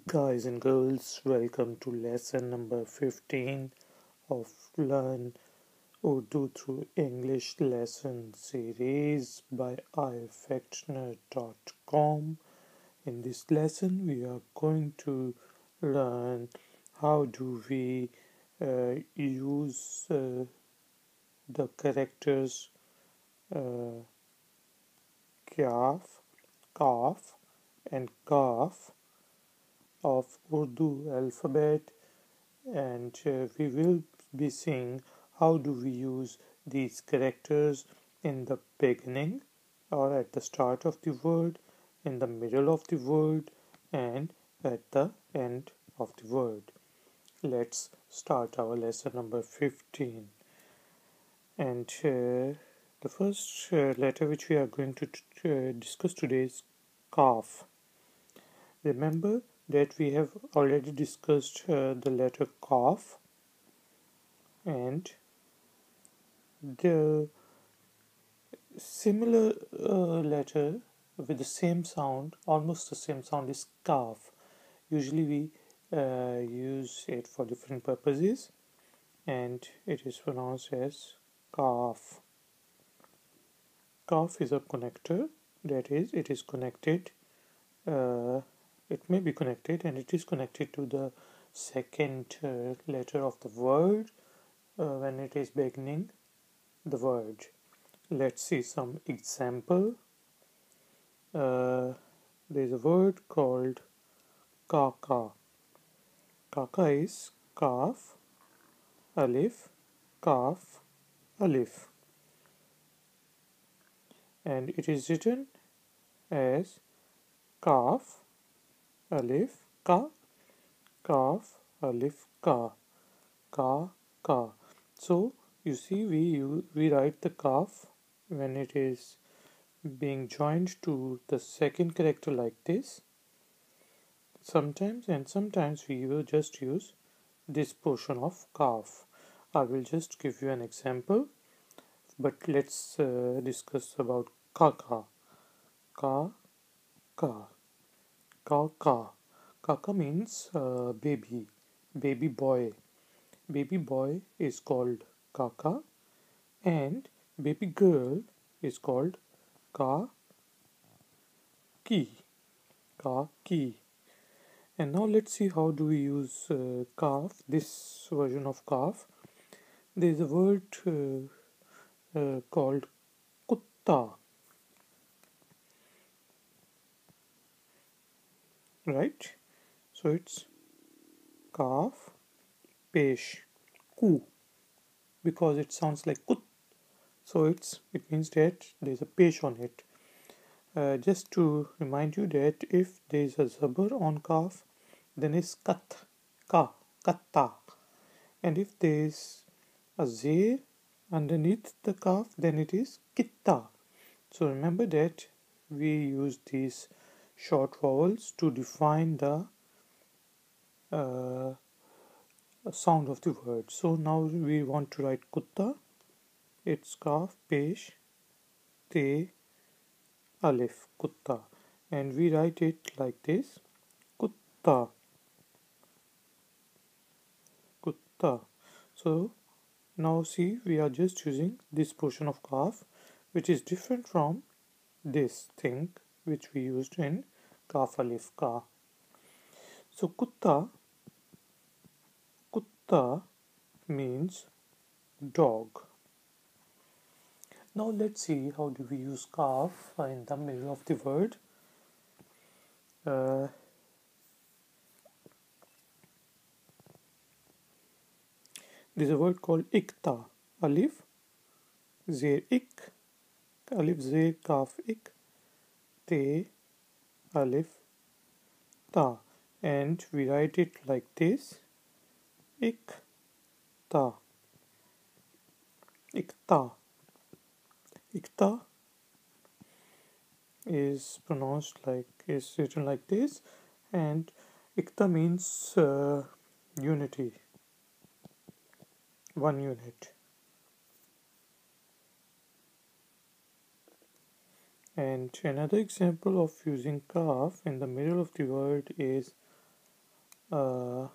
Guys and girls, welcome to lesson number 15 of Learn Urdu through English lesson series by ifactner.com. In this lesson, we are going to learn how do we use the characters uh, kaf, kaf, and kaf of Urdu alphabet, and we will be seeing how do we use these characters in the beginning or at the start of the word, in the middle of the word, and at the end of the word. Let's start our lesson number 15. And the first letter which we are going to discuss today is Kaf. Remember that we have already discussed the letter Kaf, and the similar letter with the same sound, almost the same sound, is Kaf. Usually we use it for different purposes, and it is pronounced as Kaf. Kaf is a connector, that is, it is connected. Uh, it may be connected, and it is connected to the second letter of the word when it is beginning the word. Let's see some example. There's a word called kaka. Kaka is kaf, alif, kaf, alif, and it is written as kaf, alif, ka, kaf, alif, ka, ka, ka. So you see, we write the kaf when it is being joined to the second character like this. Sometimes we will just use this portion of kaf. I will just give you an example, but let's discuss about kaka. Ka, ka, ka, ka. Kaka means baby boy. Baby boy is called kaka, and baby girl is called ka, ki, ka, ki. And now let's see how do we use kaf, this version of kaf. There is a word called kutta, right? So it's kaf, pesh, ku, because it sounds like kut. So it means that there is a pesh on it. Just to remind you that if there is a zabar on kaf, then it's kat, ka, katta. And if there is a zir underneath the kaf, then it is kitta. So remember that we use these short vowels to define the uh, sound of the word. So now we want to write kutta. It's kaf, pesh, te, alif, kutta. And we write it like this, kutta, kutta. So now see, we are just using this portion of kaf, which is different from this thing which we used in kaf, alif, ka. So kutta means dog. Now let's see how do we use kaf in the middle of the word. Uh, there's a word called ikta. Alif, zir ik, alif, zir, kaf, ik, te, alif, ta. And we write it like this, ikta, ikta. Ikta is written like this, and ikta means unity, one unit. And another example of using kaf in the middle of the word is uh,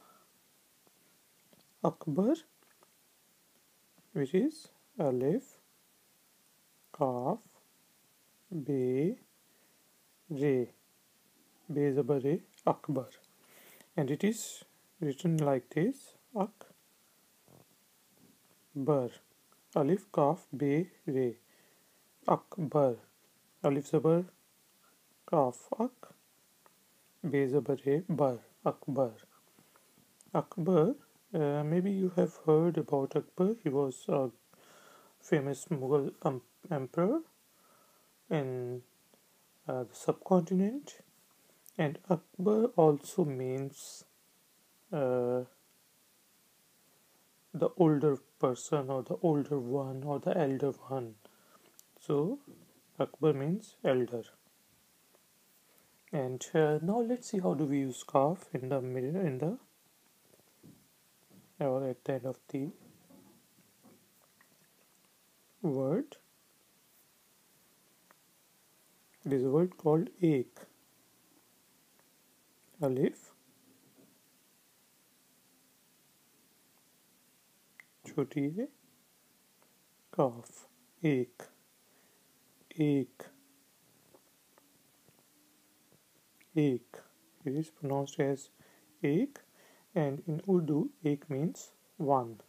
Akbar, which is Alif, Kaf, Be, Re. Be is a Re, Akbar. And it is written like this: Akbar. Alif, Kaf, Be, Re. Akbar. Alif Zabar, Kaf, Ak. Be Zabar, Re, Bar. Akbar. Akbar. Maybe you have heard about Akbar. He was a famous Mughal emperor in the subcontinent, and Akbar also means uh, the older person or the older one or the elder one. So Akbar means elder. And now let's see how do we use scarf in the middle, in the or at the end of the word. There is a word called ek. Alif, choti hai, kaf, ek, ek, ek. It is pronounced as ek, and in Urdu, ek means one.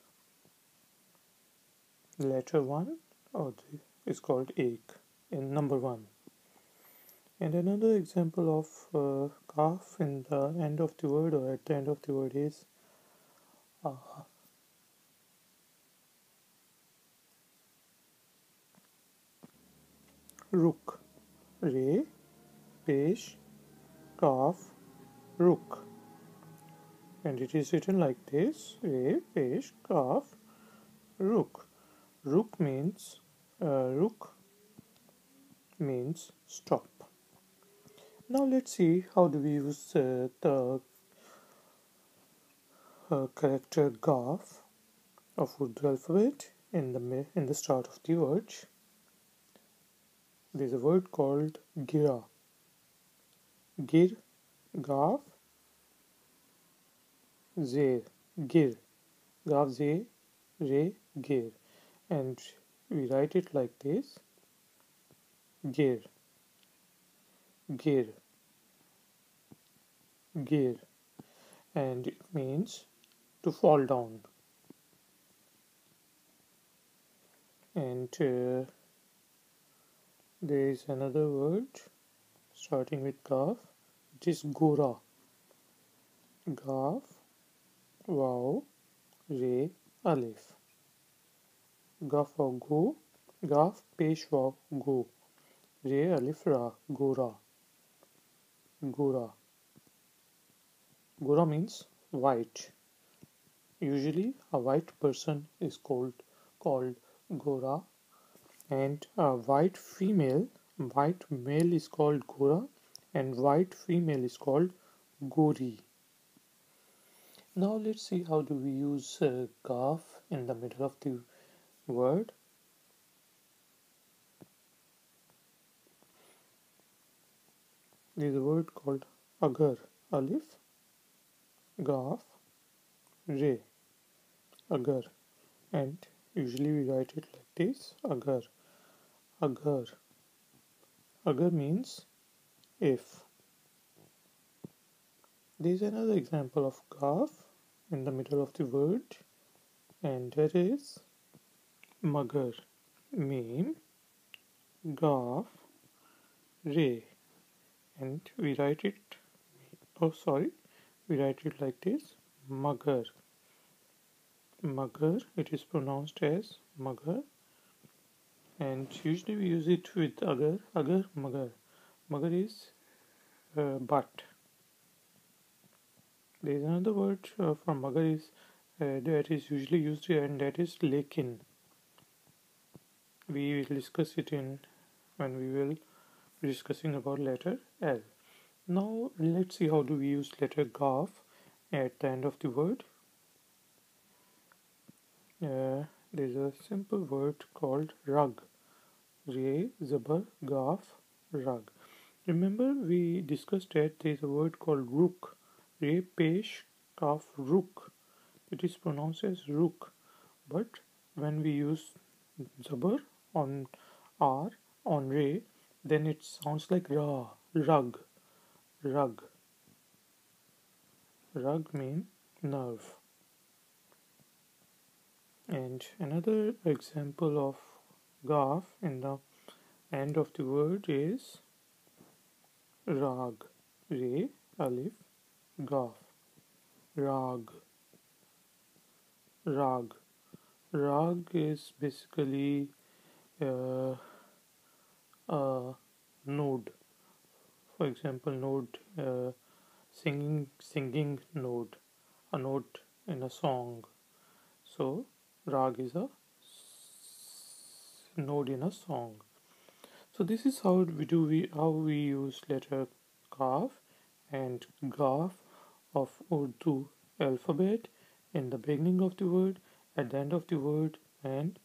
The letter one is called ek in number one. And another example of kaf in the end of the word or at the end of the word is rook. Re, pesh, kaf, rook. And it is written like this: Re, pesh, kaf, rook. Rook means stop. Now let's see how do we use the character Gaf of Urdu alphabet in the start of the word. There is a word called gira. Gir, Gaf, Zer, Gir. Gaf, Zer, Re, Gir. And we write it like this: Gir, Gir, Gir. And it means to fall down. And there is another word starting with Gaf. It is Gora. Gaf, Wow, Re, Alif. Gaf, Wow, Go. Gaf, Pesh, Wow, Go. Re, Alif, Ra, Gora. Gora. Gora means white. Usually a white person is called Gora, and a white male is called Gora, and white female is called Gori. Now let's see how do we use Gaf in the middle of the word. There is a word called Agar. Alif, Gaf, Re, Agar. And usually we write it like this: Agar. Agar. Agar means if. There is another example of Gaf in the middle of the word, and that is Magar. Meme, Gaf, Re. And we write it like this: Magar. Magar, it is pronounced as Magar, and usually we use it with Agar, Magar. Magar is but. There is another word for Magar that is usually used here, and that is Lekin. We will discuss it when we will be discussing about letter L. Now let's see how do we use letter Gaf at the end of the word. There's a simple word called rug. Re, Zabar, Gaf, rug. Remember we discussed that there's a word called rook. Re, Pesh, Kaf, rook. It is pronounced as rook, but when we use zabar on r on re, then it sounds like ra, rug, rug. Rug mean nerve. And another example of gaf in the end of the word is rag, re, alif, gaf, rag, rag. Rag is basically uh, a node. For example, node, singing node, a note in a song. So rag is a node in a song. So this is how we use letter kaf and gaf of Urdu alphabet in the beginning of the word, at the end of the word, and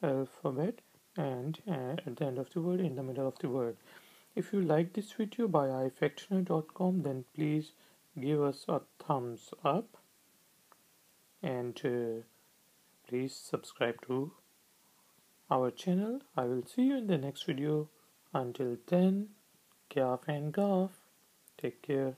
alphabet and at the end of the word, in the middle of the word. If you like this video by ifactner.com, then please give us a thumbs up and please subscribe to our channel. I will see you in the next video. Until then, Gaf and Gaf. Take care.